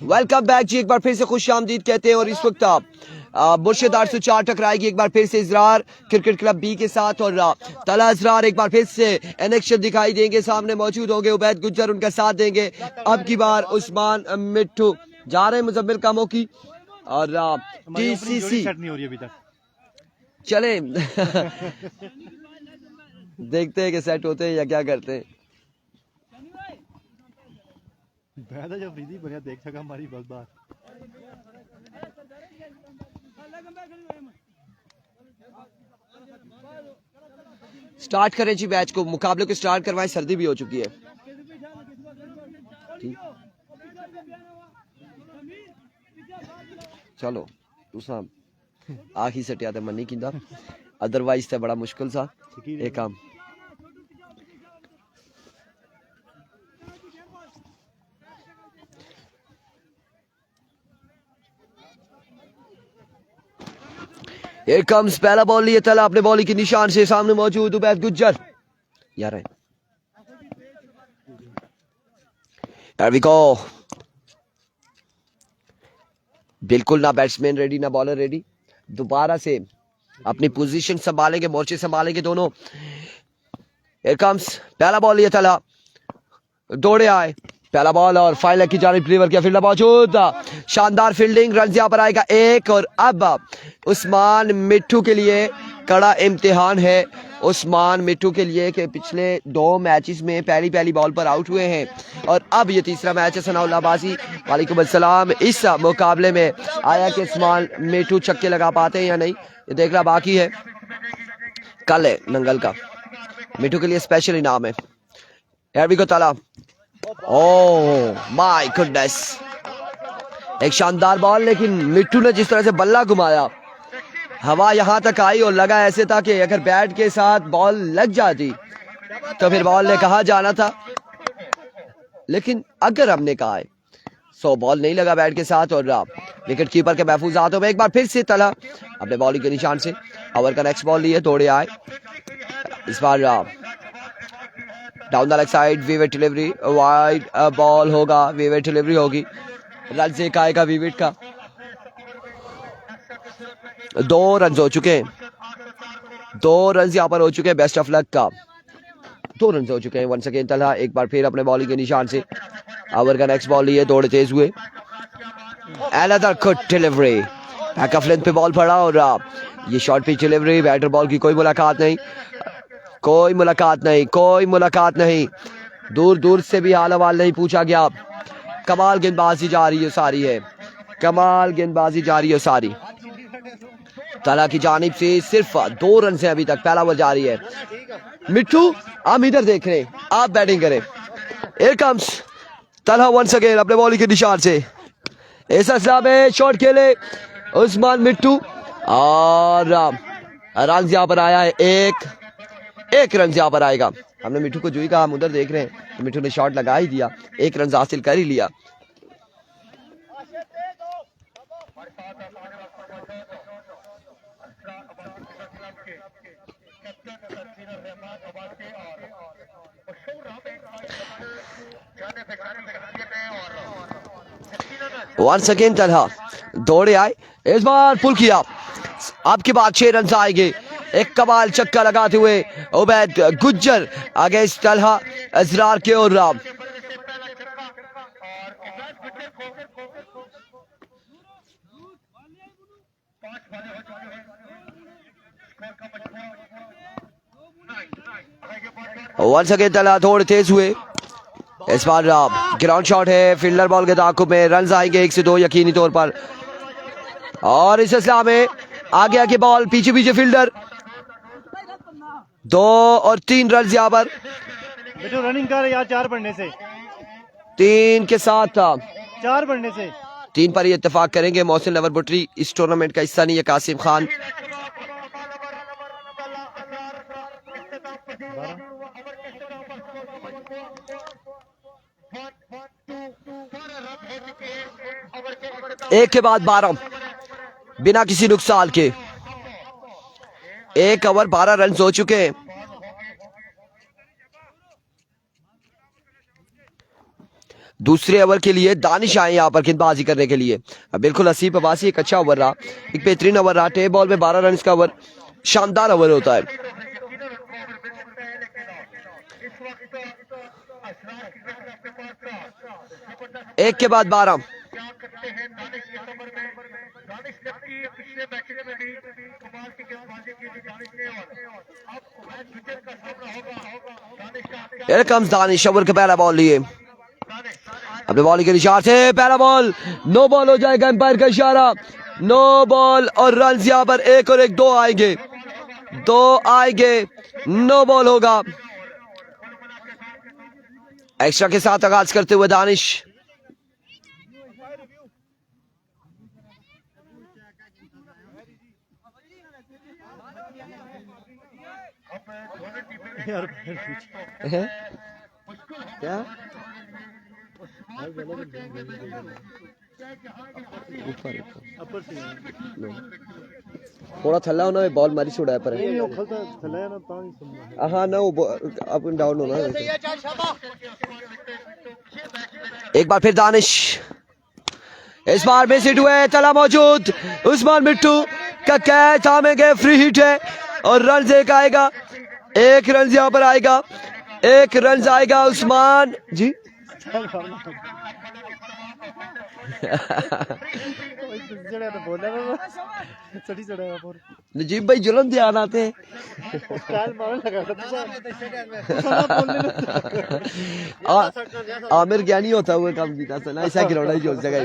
Welcome back जी, एक बार फिर से खुश आमदीद कहते हैं। और इस वक्त आप मुर्शिद 804 टकराएगी एक बार फिर से इजरार क्रिकेट क्लब बी के साथ। और तला इजरार एक बार फिर से एनेक्शन दिखाई देंगे, सामने मौजूद होंगे उबैद गुज्जर उनका साथ देंगे। अब की बार उस्मान मिट्टू जा रहे हैं मुजम्मिल कामों की और टीसीसी चले देखते हैं कि सेट होते हैं या क्या करते हैं। जब रिदी बढ़िया देख सका हमारी बस बात स्टार्ट करें जी मैच को, मुकाबले को स्टार्ट करवाएं, सर्दी भी हो चुकी है। चलो दूसरा आखिरी सटिया ते मन नहीं कींदा, अदरवाइज ते बड़ा मुश्किल सा ये काम। Here comes पहला बॉल लिए तला अपने बॉलिंग के निशान से, सामने मौजूद उबैद गुज्जर यार है। Here we go। बिल्कुल ना बैट्समैन रेडी ना बॉलर रेडी, दोबारा से अपनी पोजीशन संभालेंगे, मोर्चे संभालेंगे दोनों। Here comes पहला बॉल लिए तला, दौड़े आए पहला बॉल और फाइनल की जानिब डिलीवर किया, फील्डर मौजूद, शानदार फील्डिंग, रन यहाँ पर आएगा एक। और अब उस्मान मिट्टू के लिए कड़ा इम्तिहान है, उस्मान मिट्टू के लिए कि पिछले 2 मैचेस में पहली बॉल पर आउट हुए हैं और अब ये तीसरा मैच है। सनाउल्लाह बाजी वालेकुम अस्सलाम। इस मुकाबले में आया कि उस्मान मिट्टू छक्के लगा पाते हैं या नहीं, ये देखना बाकी है। कल है नंगल का, मिट्टू के लिए स्पेशल इनाम है। Here we go ताला, ओह माय गुडनेस, एक शानदार बॉल, लेकिन मिट्टू ने जिस तरह से बल्ला घुमाया, हवा यहां तक आई और लगा ऐसे था कि अगर बैट के साथ बॉल लग जाती तो फिर बॉल ने कहा जाना था, लेकिन अगर हमने कहा है सो बॉल नहीं लगा बैट के साथ और विकेट कीपर के महफूज हाथों में। एक बार फिर से तला अपने बॉलिंग के निशान से ओवर का नेक्स्ट बॉल लिए दौड़े आए, इस बार डाउन द लेग साइड, विवेट डिलीवरी, वाइड बॉल होगा, विवेट डिलीवरी होगी, रन से आएगा विवेट का। 2 रन हो चुके हैं, 2 रन यहाँ पर हो चुके हैं, बेस्ट ऑफ लक का 2 रन हो चुके हैं। वन सेकेंड तलहा एक बार फिर अपने बॉलिंग के निशान से ओवर का नेक्स्ट बॉल लिए दौड़े तेज हुए, another good delivery, back of length पे बॉल पड़ा और ये short pitch delivery, batter ball की कोई मुलाकात नहीं, कोई मुलाकात नहीं, दूर दूर से भी हाल हवाल नहीं पूछा गया। कमाल गेंदबाजी जा रही है सारी है, कमाल गेंदबाजी जा रही है सारी। तला की जानिब से सिर्फ 2 रन से अभी तक पहला ओवर जारी है। मिट्टू हम इधर देख रहे हैं, आप बैटिंग करें। Here comes तला वंस अगेन अपने बॉलिंग के निशान से, इस असला में शॉट खेले उस्मान मिट्टू और रन यहाँ पर आया है एक रन यहाँ पर आएगा। हमने मिट्टू को जो ही कहा हम उधर देख रहे हैं, तो मिट्टू ने शॉट लगा ही दिया, 1 रन हासिल कर ही लिया। वंस अगेन तलहा दौड़े आए, इस बार पुल किया, अब के बाद 6 रन आएंगे। एक कमाल चक्का लगाते हुए उबैद गुज्जर अगेंस्ट तलहा इजरार के और वंस अगेन तलहा थोड़े तेज हुए, इस बार ग्राउंड शॉट है, फील्डर बॉल के ताकुब में रन आएंगे 1 से 2 यकीनी तौर पर। और इस सिलसिला में आगे आगे बॉल, पीछे फील्डर, 2 और 3 रन यहाँ पर। रनिंग कर यार, 4 पढ़ने से 3 के साथ 4 पढ़ने से 3 पर ये इत्तेफाक करेंगे। मोहसिन लवर बुटरी इस टूर्नामेंट का हिस्सा नहीं है, कासिम खान। एक के बाद 12 बिना किसी नुकसान के, 1 ओवर 12 रन हो चुके हैं। दूसरे ओवर के लिए दानिश आए यहाँ पर गेंदबाजी करने के लिए। बिल्कुल हसीब अब्बासी एक अच्छा ओवर रहा, एक बेहतरीन ओवर रहा। टे बॉल में 12 रन का ओवर, शानदार ओवर होता है। एक के बाद 12। Here comes दानिश, ओवर का पहला बॉल लिए अपने बॉलिंग के इशारे से। पहला बॉल नो बॉल हो जाएगा, एम्पायर का इशारा, नो बॉल और रन यहां पर 1 और 1 2 आएंगे, 2 आएंगे, नो बॉल होगा। एक्स्ट्रा के साथ आगाज करते हुए दानिश। यार क्या अपर से थोड़ा थल्ला होना, बॉल मारी छोड़ा है पर नहीं वो खलता थलाया ना पानी सुनना। हाँ ना, वो अप एंड डाउन होना। एक बार फिर दानिश, इस बार मिस हिट हुए, तला मौजूद, उस्मान मिट्टू का कैच थामेंगे, फ्री हिट है और रन एक आएगा, 1 रन यहां पर आएगा, 1 रन आएगा उस्मान जी। नजीब भाई जुल्म ध्यान आते हैं। आमिर ज्ञानी होता हुआ काम जीता था ना, ऐसा खिलौना ही जोड़ सका।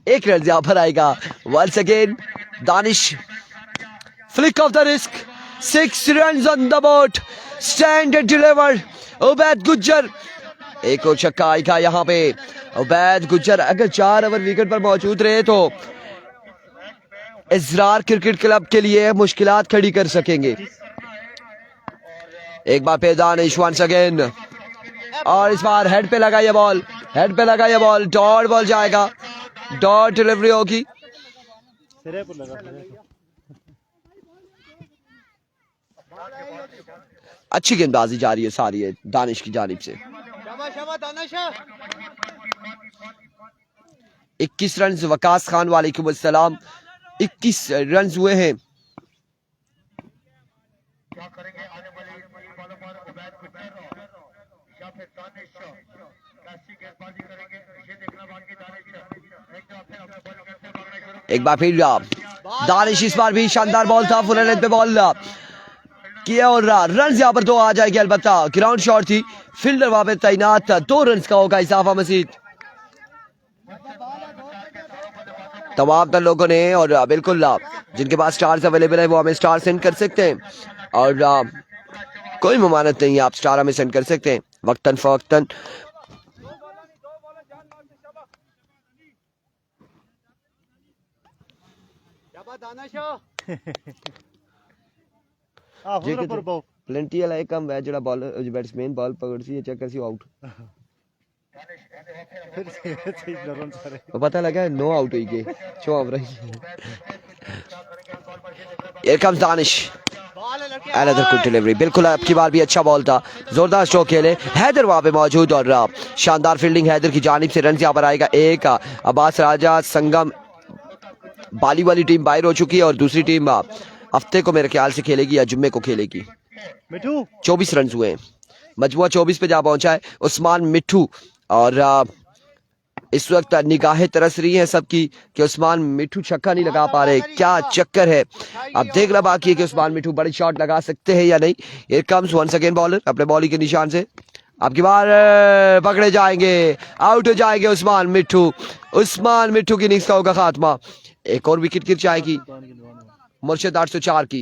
1 रन यहां पर आएगा। Once again Danish, flick off the wrist, 6 runs on the board, stand and deliver। Ubaid Gujjar, एक और छक्का आएगा यहाँ पे। उबैद गुज्जर अगर 4 ओवर विकेट पर मौजूद रहे तो इजरार क्रिकेट क्लब के लिए मुश्किलात खड़ी कर सकेंगे। एक बार फिर दानिश वंस अगेन, और इस बार हेड पे लगा ये बॉल, हेड पे लगा ये बॉल, डॉट बॉल जाएगा, डॉट डिलीवरी होगी। सिरे पर लगा। अच्छी गेंदबाजी जा रही है सारी है दानिश की जानिब से। 21 रन वकास खान वालेकुम अस्सलाम, 21 रन हुए हैं। एक बार फिर दानिश, इस बार भी शानदार बॉल था, फुल लेंथ पे बॉल किया और रन यहां पर 2 आ जाएगी। अलबत्ता ग्राउंड शॉट थी, फील्डर वहां पे तैनात था, 2 रन का होगा इजाफा मजीद। तमाम तर लोगों ने, और बिल्कुल जिनके पास स्टार्स अवेलेबल है वो हमें स्टार सेंड कर सकते हैं, और कोई ममानत नहीं है, आप स्टार हमें सेंड कर सकते हैं वक्तन फवक्तन। प्लेंटी वाला एक कम है जो बॉलर बैट्समैन बॉल पकड़ती है, चेक करसी आउट। पता लगा 9 आउट हुई के 6 over. Here comes Danish, another good delivery, बिल्कुल अब की बार भी अच्छा बॉल था, जोरदार स्ट्रोक खेले, हैदर वहां पे मौजूद और शानदार फील्डिंग हैदर की जानिब से। रन यहां पर आएगा 1। अब्बास राजा संगम, बाली वाली टीम बाहर हो चुकी है और दूसरी टीम हफ्ते को मेरे ख्याल से खेलेगी या जुम्मे को खेलेगी। 24 रन हुए हैं, मजमुआ 24 पे जा पहुंचा है उस्मान मिट्टू, और इस वक्त निगाहें तरस रही हैं सबकी कि उस्मान मिट्टू छक्का नहीं लगा पा रहे, क्या चक्कर है। अब देखना बाकी है कि उस्मान मिट्टू बड़ी शॉट लगा सकते हैं या नहीं। Here comes once again bowler अपने बॉलिंग के निशान से, अब की बार पकड़े जाएंगे, आउट हो जाएंगे उस्मान मिट्टू। उस्मान मिट्टू की इनिंग्स का होगा खात्मा। एक और विकेट गिर जाएगी मुर्शिद 804 की।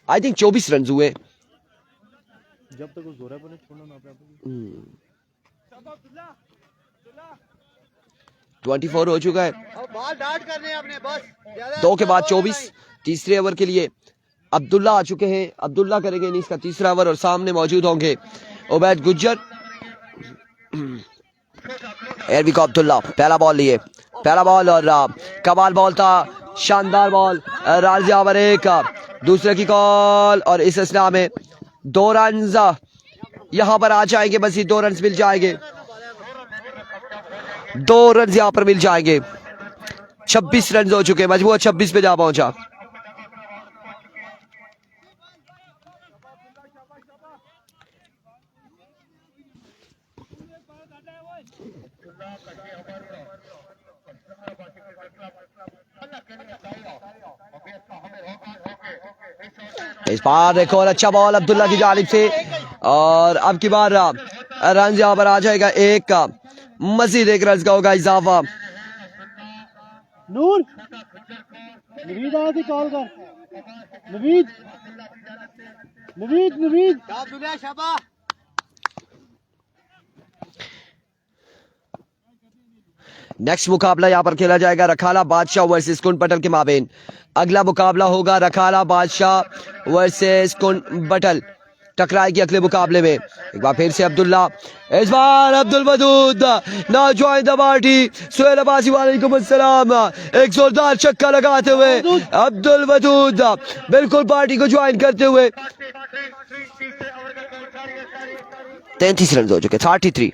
आई थिंक 24 रन हुए। जब तक उस जोरा पर नहीं छोड़ना ना 24 हो चुका है। बॉल डाट करने अपने बस 2 के बाद 24, तीसरे ओवर के लिए अब्दुल्ला आ चुके हैं, अब्दुल्ला करेंगे इनिंग्स का तीसरा ओवर और सामने मौजूद होंगे उबैद गुज्जर। एरवी को अब्दुल्ला पहला बॉल लिए, पहला बॉल और कमाल बॉल था, शानदार बॉल। राजिया ओवर एक, दूसरे की कॉल और इस असना में 2 रन यहां पर आ जाएंगे, बस ये 2 रन मिल जाएंगे, 2 रन यहां पर मिल जाएंगे। 26 रन हो चुके, मजबूर 26 पे जा पहुंचा। इस बार एक और अच्छा बॉल अब्दुल्ला की जानिब से और अब की बार रन यहां पर आ जाएगा, एक का मजीद 1 रन का होगा इजाफा। नूर नवीद आया थी, कॉल कर नवीद नवीद नवीद शाबाश। नेक्स्ट मुकाबला यहां पर खेला जाएगा रखाला बादशाह वर्सेस कुन बटल के माबेन। अगला मुकाबला होगा रखाला बादशाह वर्सेस कुन बटल, टकराएगी अगले मुकाबले में। एक बार फिर से अब्दुल्ला, इस बार अब्दुल वदूद ना join the party. Suhail Abbasi वालेकुम अस्सलाम, एक जोरदार छक्का लगाते हुए अब्दुल वदूद बिल्कुल पार्टी को ज्वाइन करते हुए 33 रन हो चुके, 33।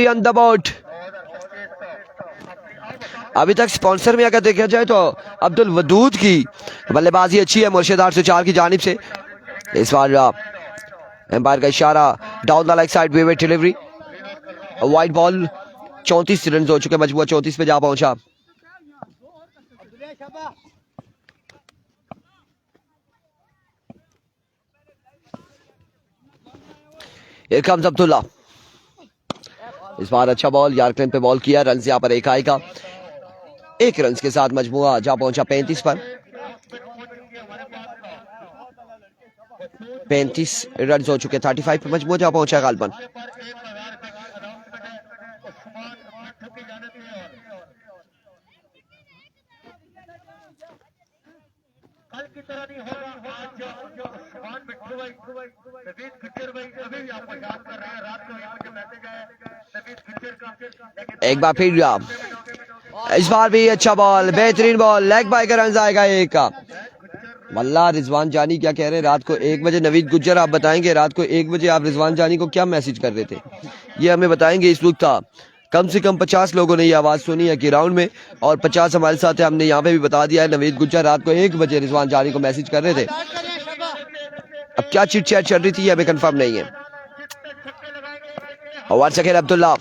On the board. अभी तक स्पॉन्सर में अगर देखा जाए तो अब्दुल वदूद की बल्लेबाजी अच्छी है मुर्शिद 804 की जानिब से। इस बार एम्पायर का इशारा, डाउन द लेग साइड वेवेट डिलीवरी, वाइड बॉल। 34 रन हो चुके, मजबूर 34 पे जा पहुंचा। Here comes अब्दुल्ला, इस बार अच्छा बॉल यार्करन पे बॉल किया, रन यहाँ पर एक आएगा, 1 रन के साथ मजमुआ जा पहुंचा 35 पर। 35 रन हो चुके, 35 पर मजमुआ जा पहुंचा गालबन। एक बार फिर इस बार भी अच्छा बॉल, बेहतरीन बॉल, लेग बाय का रन आएगा एक का। मल्ला रिजवान जानी क्या कह रहे हैं, रात को 1 बजे नवीद गुज्जर आप बताएंगे रात को 1 बजे आप रिजवान जानी को क्या मैसेज कर रहे थे, ये हमें बताएंगे। इस वक्त था कम से कम 50 लोगों ने ये आवाज सुनी है कि राउंड में, और 50 हमारे साथ है, हमने यहाँ पे भी बता दिया है नवीद गुज्जर रात को 1 बजे रिजवान जानी को मैसेज कर रहे थे। अब क्या चिट चैट चल रही थी ये हमें कंफर्म नहीं है। और second Abdullah,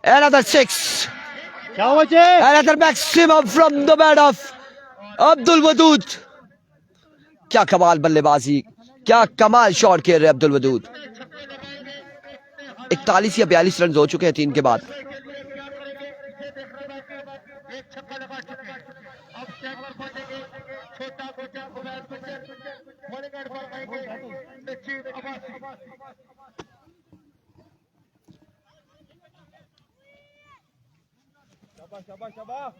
another 6, another maximum from the bat of Abdul Wadood. क्या कमाल बल्लेबाजी, क्या कमाल शॉट खेल रहे अब्दुल वदूद। 41 या 42 रन हो चुके हैं 3 के बाद। शाबाश शाबाश।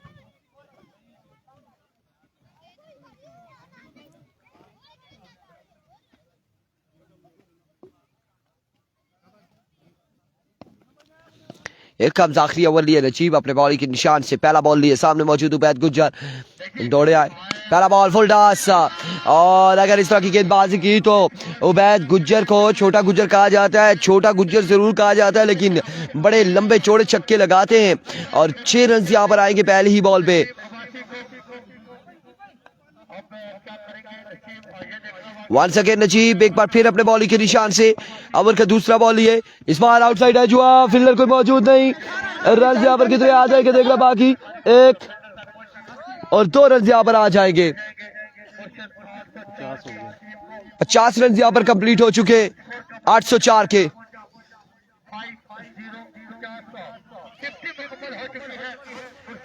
एक कम आखिरी ओवर लिए नजीब अपने बॉल के निशान से, पहला बॉल लिए, सामने मौजूद उबैद गुज्जर दौड़े आए, पहला बॉल फुल डास। और अगर इस तरह की गेंदबाजी की तो उबैद गुज्जर को छोटा गुज्जर कहा जाता है, छोटा गुज्जर जरूर कहा जाता है, लेकिन बड़े लंबे चौड़े छक्के लगाते हैं और 6 रन यहाँ पर आएंगे पहली ही बॉल पे। वंस अगेन नजीब एक बार फिर अपने बॉलिंग के निशान से ओवर का दूसरा बॉल लिए, इस बार आउटसाइड है जुआ, फील्डर कोई मौजूद नहीं, रन यहाँ पर कितने आ जाएंगे देखना बाकी, 1 और 2 रन यहाँ पर आ जाएंगे। 50 रन यहाँ पर कंप्लीट हो चुके 804 के।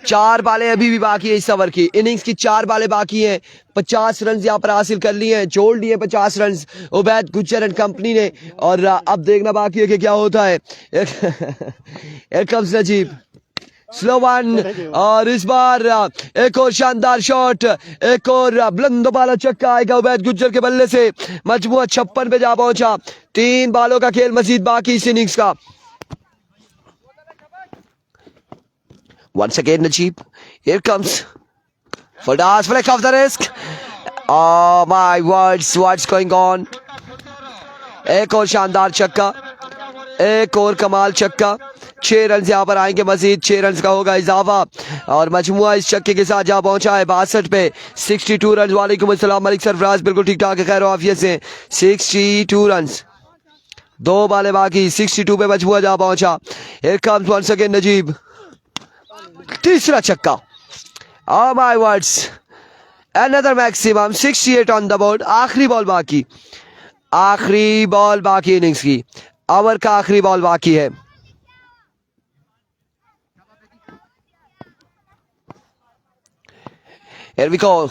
चार बालें अभी भी बाकी है इस ओवर की, इनिंग्स की 4 बालें बाकी हैं। 50 रन यहाँ पर हासिल कर लिए हैं, जोड़ लिए 50 run Ubaid Gujjar and company ने, और अब देखना बाकी है कि क्या होता है। एक कम्स नजीब, स्लो वन, और इस बार एक और शानदार शॉट, एक और बुलंद बाला छक्का आएगा उबैद गुज्जर के बल्ले से। मजमुआ 56 पे जा पहुंचा। 3 बालों का खेल मजीद बाकी इस इनिंग्स का। Once again Najib, here comes Fardas, flick of the wrist. Oh my words, what's going on? एक और शानदार छक्का, एक और कमाल छक्का। 6 रन यहाँ पर आएंगे मजीद, 6 रन का होगा इजाफा और मजमुआ इस छक्के के साथ जा पहुंचा है 62 पे। 62 रन। वालेकुम अस्सलाम मलिक सरफराज, बिल्कुल ठीक ठाक है, खैर आफियत से। 62 रन, 2 बाले बाकी। 62 पे मजमुआ जा पहुंचा। Here comes once again Najeeb, तीसरा छक्का। Oh my words, another maximum 68 on the board। आखिरी बॉल बाकी, आखिरी बॉल बाकी इनिंग्स की। ओवर का आखिरी बॉल बाकी है। Here we go,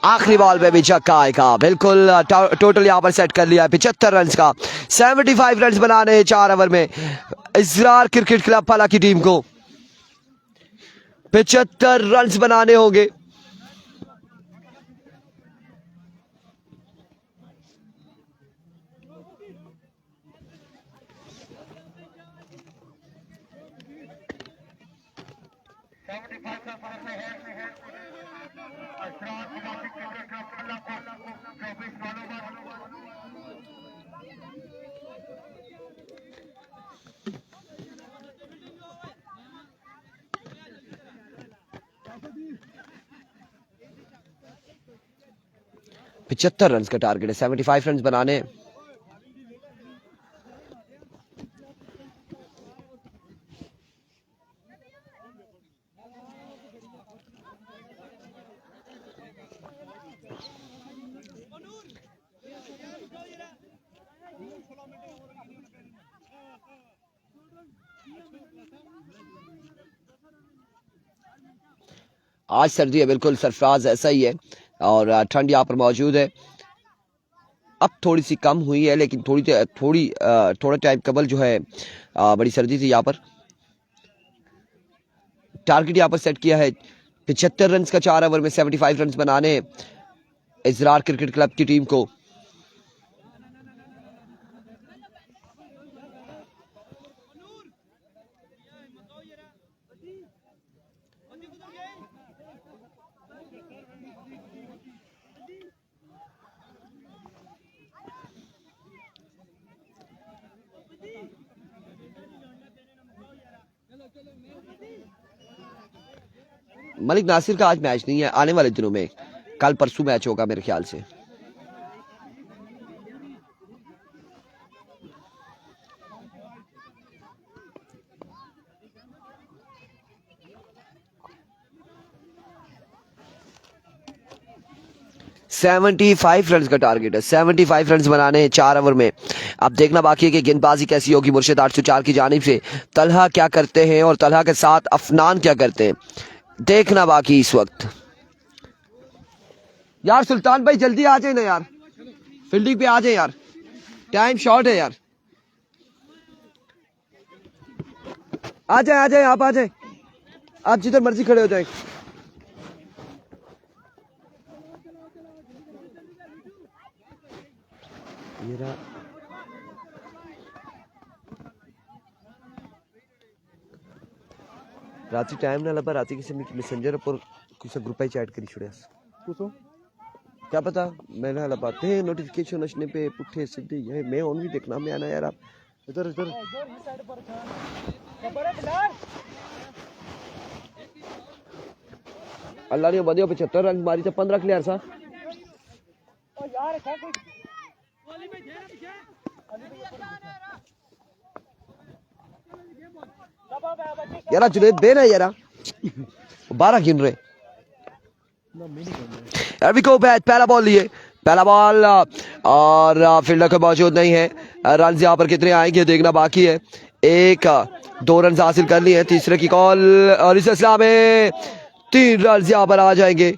आखिरी बॉल पे भी छक्का आएगा। बिल्कुल टोटल यहाँ पर सेट कर लिया है 75 रन का। 75 रन बनाने हैं 4 ओवर में इजरार क्रिकेट क्लब फला की टीम को। 75 रन बनाने होंगे। पिछहत्तर रन का टारगेट है, 75 रन बनाने हैं। आज सर्दी है बिल्कुल सरफराज, ऐसा ही है और ठंड यहाँ पर मौजूद है। अब थोड़ी सी कम हुई है लेकिन थोड़ा टाइम कबल जो है बड़ी सर्दी थी यहाँ पर। टारगेट यहाँ पर सेट किया है 75 रन का 4 ओवर में 75 रन बनाने इजरार क्रिकेट क्लब की टीम को। मलिक नासिर का आज मैच नहीं है, आने वाले दिनों में कल परसों मैच होगा मेरे ख्याल से। $75 रन का टारगेट है, 75 रन बनाने हैं 4 ओवर में। अब देखना बाकी है कि गेंदबाजी कैसी होगी मुर्शिद 804 की जानिब से। तलहा क्या करते हैं और तलहा के साथ अफनान क्या करते हैं, देखना बाकी इस वक्त। यार सुल्तान भाई जल्दी आ जाए ना यार, फील्डिंग पे आ जाए यार, टाइम शॉर्ट है यार। आ जाए आप, आ जाए आप, जिधर मर्जी खड़े हो जाए। राती टाइम ना लबा, राती किसी मैसेंजर पर किसी ग्रुप चैट करी छुड़ियास क्या पता मैंने लबाते हैं नोटिफिकेशन नशने पे पुट्ठे सीधे ये मैं ऑन भी देखना मैं आना यार। आप इधर अल्लाह ने बंदे 75 रन मारी तो 15 क्लियर सा यार। जुनेद बे ना यार 12 गिन रहे यार। भी को पहला बॉल लिए, पहला बॉल और फील्डर को मौजूद नहीं है। रन यहाँ पर कितने आएंगे देखना बाकी है। 1-2 रन हासिल कर लिए हैं। तीसरे की कॉल और इस सिलसिला में 3 रन यहाँ पर आ जाएंगे।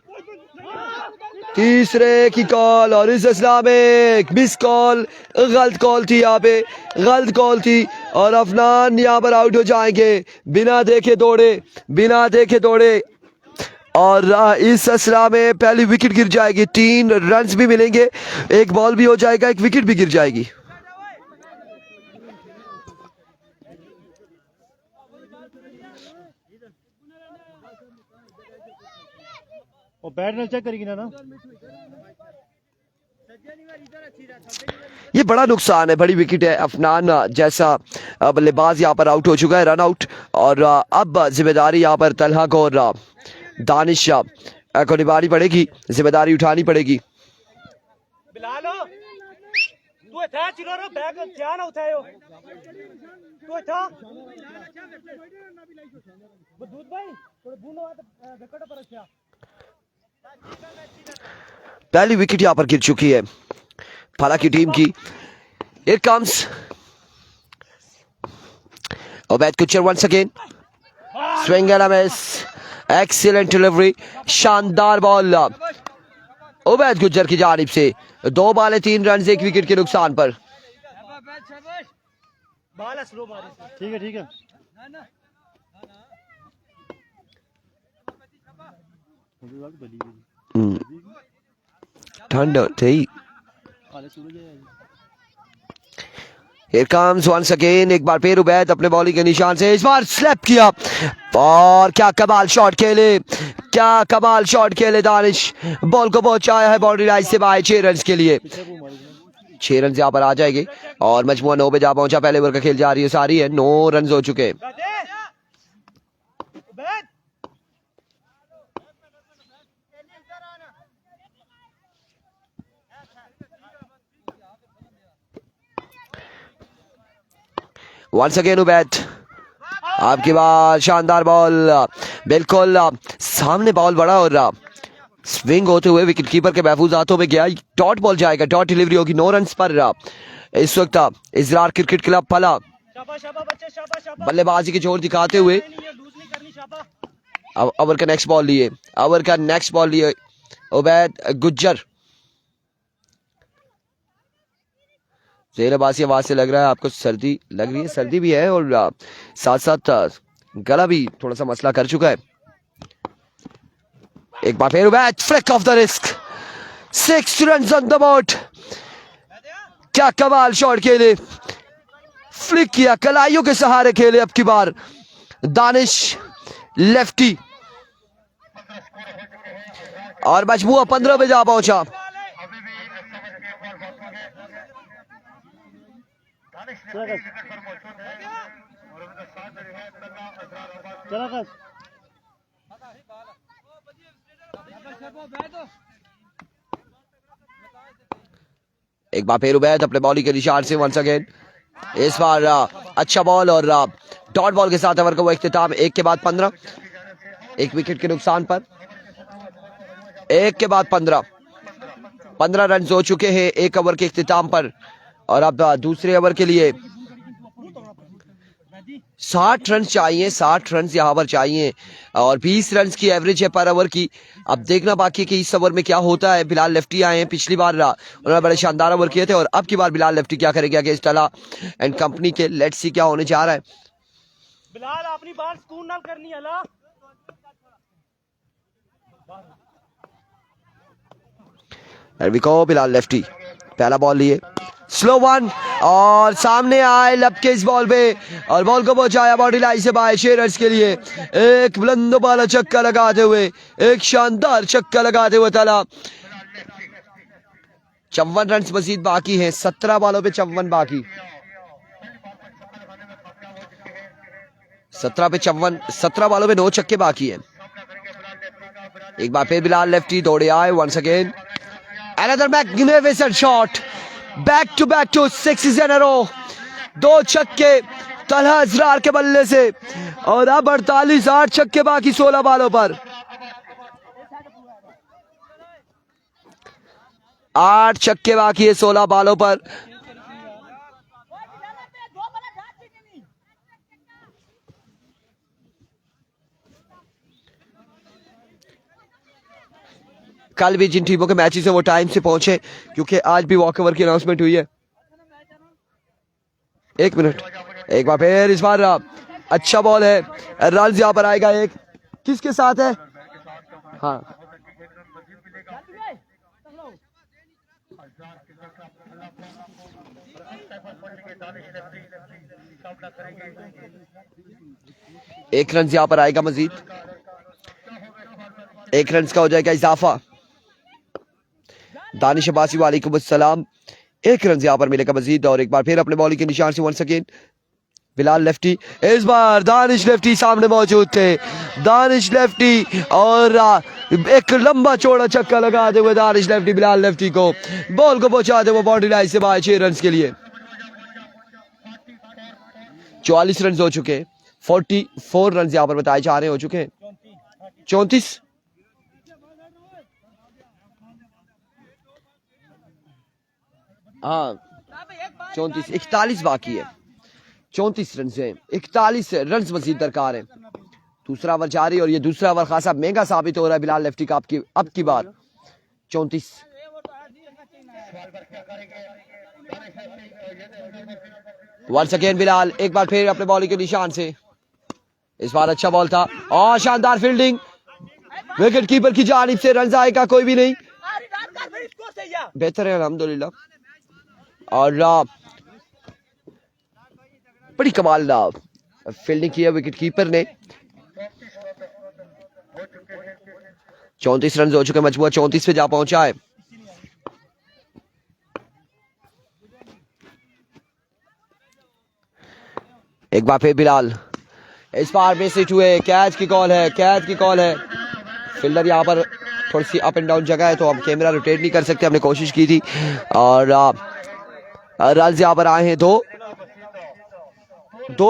तीसरे की कॉल और इस सिलसिला में मिस कॉल, गलत कॉल थी, यहाँ पे गलत कॉल थी। और अफनान यहाँ पर आउट हो जाएंगे बिना देखे दौड़े। और इस असला में पहली विकेट गिर जाएगी, 3 रन्स भी मिलेंगे, एक बॉल भी हो जाएगा, एक विकेट भी गिर जाएगी। और बैट ने चेक करेगी ना ये बड़ा नुकसान है, बड़ी विकेट है। अफनान जैसा बल्लेबाज यहाँ पर आउट हो चुका है, रन आउट। और अब जिम्मेदारी यहाँ पर तलहा को और दानिश को निभानी पड़ेगी, जिम्मेदारी उठानी पड़ेगी। पहली विकेट यहाँ पर गिर चुकी है फला की टीम की। Here comes Obed Kuchar once again. Swing and a miss. Excellent delivery. शानदार बॉल उबैद गुज्जर की जानिब से। 2 बॉलें 3 रन, 1 विकेट के नुकसान पर। ठीक है ठंड थी। Here comes once again, एक बार फिर उबैद अपने बॉलिंग के निशान से इस बार स्लैप किया और क्या कमाल शॉट खेले दानिश। बॉल को पहुंचाया है बाउंड्री लाइन से बाहर 6 रन के लिए। 6 रन यहाँ पर आ जाएंगे और मजमुआ 9 पे जा पहुंचा। पहले ओवर का खेल जारी है 9 रन हो चुके हैं। Once again उबैद, आपकी बार शानदार बॉल, बिल्कुल सामने बॉल बड़ा और स्विंग होते हुए विकेट कीपर के महफूज हाथों में गया। डॉट बॉल जाएगा, डॉट डिलीवरी होगी 9 रन पर। इस वक्त इजरार क्रिकेट क्लब फला बल्लेबाजी के जोर दिखाते हुए अब ओवर का नेक्स्ट बॉल लिए उबैद गुज्जर। ज़ेलबासी आवाज से लग रहा है आपको सर्दी लग रही है, सर्दी भी है और साथ साथ गला भी थोड़ा सा मसला कर चुका है। एक बार फिर Ubaid, flick off the wrist, 6 run on the board. क्या कमाल शॉट खेले, फ्लिक किया, कलाइयों के सहारे खेले। अब की बार दानिश लेफ्टी और मजमुआ 15 पे जा पहुंचा। एक बार फिर उबैद अपने बॉलिंग के निशान से वंस अगेन। इस बार अच्छा बॉल और डॉट बॉल के साथ ओवर का वो इख्तिताम। 1 के बाद 15, 1 विकेट के नुकसान पर। 1 के बाद 15 रन हो चुके हैं 1 ओवर के इख्तिताम पर। और अब दूसरे ओवर के लिए 60 रन चाहिए, 60 रन यहाँ पर चाहिए और 20 रन की एवरेज है पर ओवर की। अब देखना बाकी है कि इस ओवर में क्या होता है। बिलाल लेफ्टी आए हैं, पिछली बार उन्होंने बड़े शानदार ओवर किए थे और अब की बार बिलाल लेफ्टी क्या करेंगे अगेंस्ट टला एंड कंपनी के। लेट्स सी क्या होने जा रहा है। बिलाल अपनी बात सुकून नाल करनी है ना। बिलाल लेफ्टी पहला बॉल लिए, स्लो वन और सामने आए लपके इस बॉल पे और बॉल को पहुंचाया बाउंड्री लाइन से बाहर 6 रन के लिए। एक बुलंद वाला छक्का लगाते हुए, एक शानदार छक्का लगाते हुए तला। 54 रन मजीद बाकी हैं, 17 बॉलों पे 54 बाकी। 17 पे 54, 17 बॉलों पे 9 छक्के बाकी हैं। एक बार फिर बिलाल लेफ्टी दौड़े आए once again. Another magnificent shot, back to 6 in a row। 2 छक्के तलहा इजरार के बल्ले से और अब 48 8 छक्के बाकी 16 बॉलों पर। 8 छक्के बाकी है 16 बॉलों पर। कल भी जिन टीमों के मैचेस है वो टाइम से पहुंचे क्योंकि आज भी वॉकओवर की अनाउंसमेंट हुई है। 1 मिनट। एक बार फिर इस बार अच्छा बॉल है, रन यहाँ पर आएगा एक, किसके साथ है? हाँ, एक रन यहाँ पर आएगा मजीद, एक रन का हो जाएगा इजाफा। दानिश अब्बासी वालेकुम अस्सलाम, एक रन यहाँ पर मिलेगा मजीद। और एक बार फिर अपने बॉलिंग के निशान से वंस अगेन बिलाल लेफ्टी, इस बार दानिश लेफ्टी सामने मौजूद थे, दानिश लेफ्टी और एक लंबा चौड़ा छक्का लगाते हुए दानिश लेफ्टी बिलाल लेफ्टी को बॉल को पहुंचाते हुए बाउंड्री लाइन से बाहर 6 रन के लिए। 44 रन हो चुके, 44 रन यहाँ पर बताए जा रहे हो चुके हैं, 34 हाँ 34, 41 बाकी है, 34 रन से 41 रन मजीद दरकार है। दूसरा ओवर जारी और ये दूसरा ओवर खासा महंगा साबित हो रहा है बिलाल लेफ्टी का अब की बार। 34 वंस अगेन बिलाल, एक बार फिर अपने बॉलिंग के निशान से, इस बार अच्छा बॉल था और शानदार फील्डिंग, विकेट कीपर की जानिब से रन आएगा कोई भी नहीं, बेहतर है अल्हम्दुलिल्लाह। और बड़ी कमाल फील्डिंग की है विकेट कीपर ने। 34 रन हो चुके, मजबूर 34 पे जा पहुंचा है। एक बार फिर बिलाल, इस बार मिस हिट हुए, कैच की कॉल है, कैच की कॉल है। फील्डर यहाँ पर थोड़ी सी अप एंड डाउन जगह है तो हम कैमरा रोटेट नहीं कर सकते, हमने कोशिश की थी। और रन यहाँ पर आए हैं दो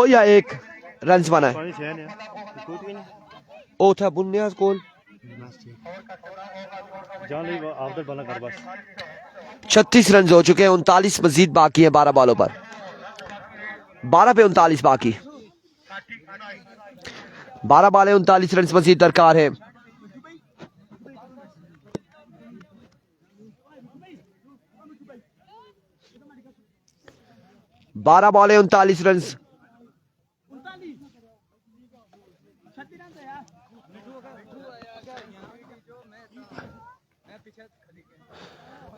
या एक रन बना है, ओ था बुनियाद कौन 36 रन हो चुके हैं, 39 मजीद बाकी है 12 बॉलों पर, 12 पे 39 बाकी, 12 बॉलें 39 रन मजीद दरकार है। बारह बॉलें 39 रन,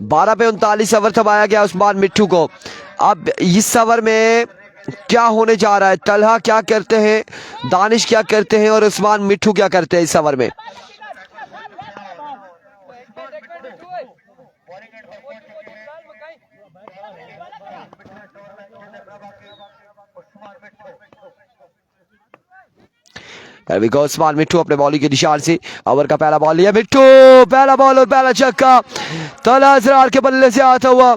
12 पे 39 ओवर थमाया गया उस्मान मिट्ठू को। अब इस ओवर में क्या होने जा रहा है, तलहा क्या करते हैं, दानिश क्या करते हैं और उस्मान मिट्ठू क्या करते हैं इस ओवर में? उस्मान मिट्ठू अपने बॉलिंग के निशान से ओवर का पहला बॉल लिया, मिट्ठू पहला बॉल और पहला छक्का तलहा अजरार के बल्ले से आता हुआ।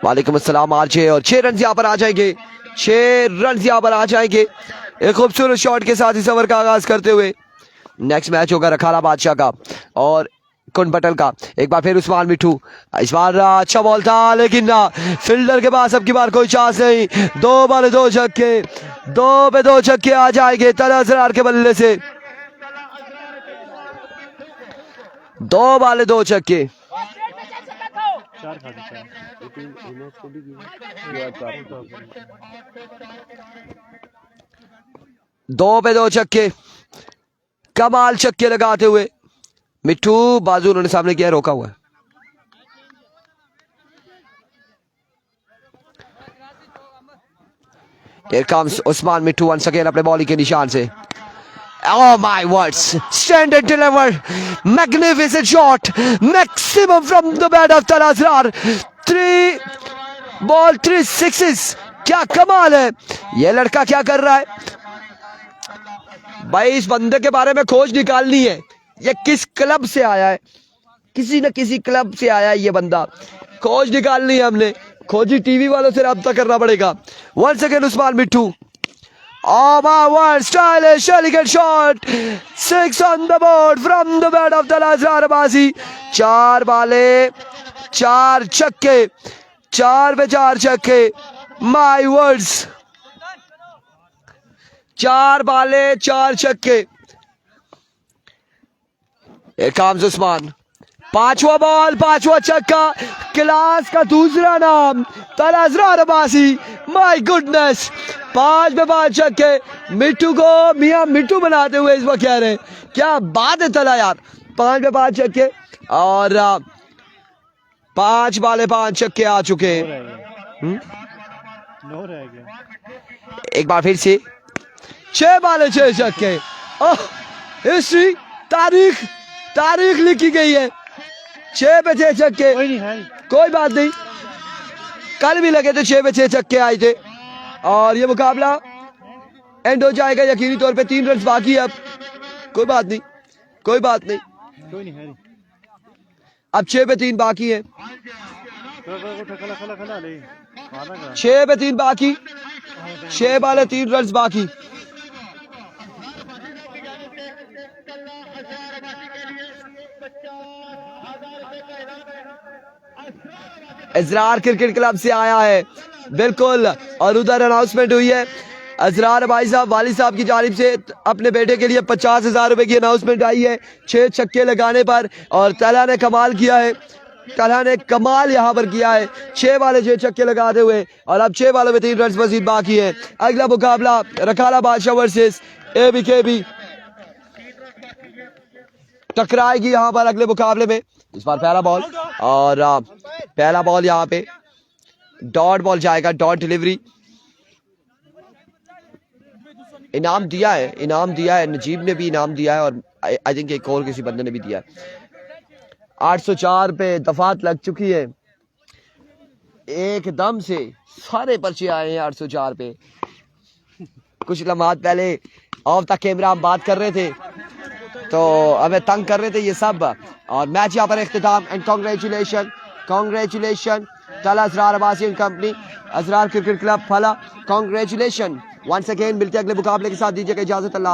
वालेकुम अस्सलाम आरजे, और 6 रन यहाँ पर आ जाएंगे, 6 रन यहाँ पर आ जाएंगे एक खूबसूरत शॉट के साथ इस ओवर का आगाज करते हुए। नेक्स्ट मैच होगा रखाला बादशाह का और कुन पटल का। एक बार फिर उस्मान मिट्ठू, इस बार अच्छा बॉल था लेकिन फील्डर के पास अब की बार कोई चांस नहीं, 2 बॉल 2 छक्के, 2 पे 2 छक्के आ जाएंगे तलहा अजरार के बल्ले से, 2 बॉल 2 छक्के। 2 पे 2 छक्के, कमाल छक्के लगाते हुए मिट्ठू, बाजू उन्होंने सामने किया, रोका हुआ है। Here comes Usman Mitthu once again अपने बॉलिंग के निशान से। Oh my words! Stand and deliver, magnificent shot, maximum from the bat of Talha Azrar. 3 ball 3 sixes, क्या कमाल है, ये लड़का क्या कर रहा है भाई? इस बंदे के बारे में खोज निकालनी है, ये किस क्लब से आया है, किसी न किसी क्लब से आया है ये बंदा, खोज निकालनी है हमने, खोजी टीवी वालों से रब्ता करना पड़ेगा। Once again Usman Mitthu, oh my word, stylish elegant shot, 6 on the board from the bat of Talha Azrar Abbasi। 4 बाले 4 छक्के, 4 पे 4 छक्के, my words, 4 बाले 4 छक्के। Here comes उस्मान, पांचवा बॉल, पांचवा छक्का, क्लास का दूसरा नाम तला अजरार अब्बासी। माय गुडनेस, 5 पे 5 छक्के, मिट्टू को मियां मिट्टू बनाते हुए इस वक्त कह रहे हैं। क्या बात है तला यार, 5 पे 5 छक्के और 5 बाले 5 छक्के आ चुके हैं। नो रह गया। एक बार फिर से 6 बाले 6 छक्के। हिस्ट्री, तारीख लिखी गई है। 6 पे 6 छक्के, कोई नहीं है। कोई बात नहीं, कल भी लगे थे 6 पे 6 छक्के आए थे और ये मुकाबला एंड हो जाएगा यकीनी तौर पे। 3 रन बाकी है अब, कोई बात नहीं, कोई बात नहीं, कोई नहीं है। अब 6 पे 3 बाकी है। खला ले 6 पे 3 बाकी, 6 बाले 3 रन बाकी। अजरार क्रिकेट क्लब से आया है, बिल्कुल, और उधर अनाउंसमेंट हुई है। अजरार भाई साहब वाली साहब की जानिब से अपने बेटे के लिए 50,000 रुपए की अनाउंसमेंट आई है 6 छक्के लगाने पर। और तला ने कमाल किया है, तला ने कमाल यहाँ पर किया है 6 वाले 6 छक्के लगाते हुए। और अब 6 बालों में 3 रन मजीद बाकी है। अगला मुकाबला रखाला बादशाह वर्सेस ABKB टकराएगी यहाँ पर अगले मुकाबले में। इस बार पहला बॉल और पहला बॉल यहाँ पे डॉट बॉल जाएगा, डॉट डिलीवरी। इनाम दिया है, नजीब ने भी इनाम दिया है और आई थिंक एक और किसी बंदे ने भी दिया है। 804 पे दफात लग चुकी है, एकदम से सारे पर्चे आए हैं 804 पे। कुछ लम्हात पहले ऑफ द कैमरा हम बात कर रहे थे तो हमें तंग कर रहे थे ये सब। और मैच यहाँ पर इख्तिताम एंड कांग्रेचुलेशन तला Azrar Abbasi and company, Azrar cricket club फला, कांग्रेचुलेशन वंस अगेन। मिलते हैं अगले मुकाबले के साथ, दीजिएगा इजाजत, अल्लाह।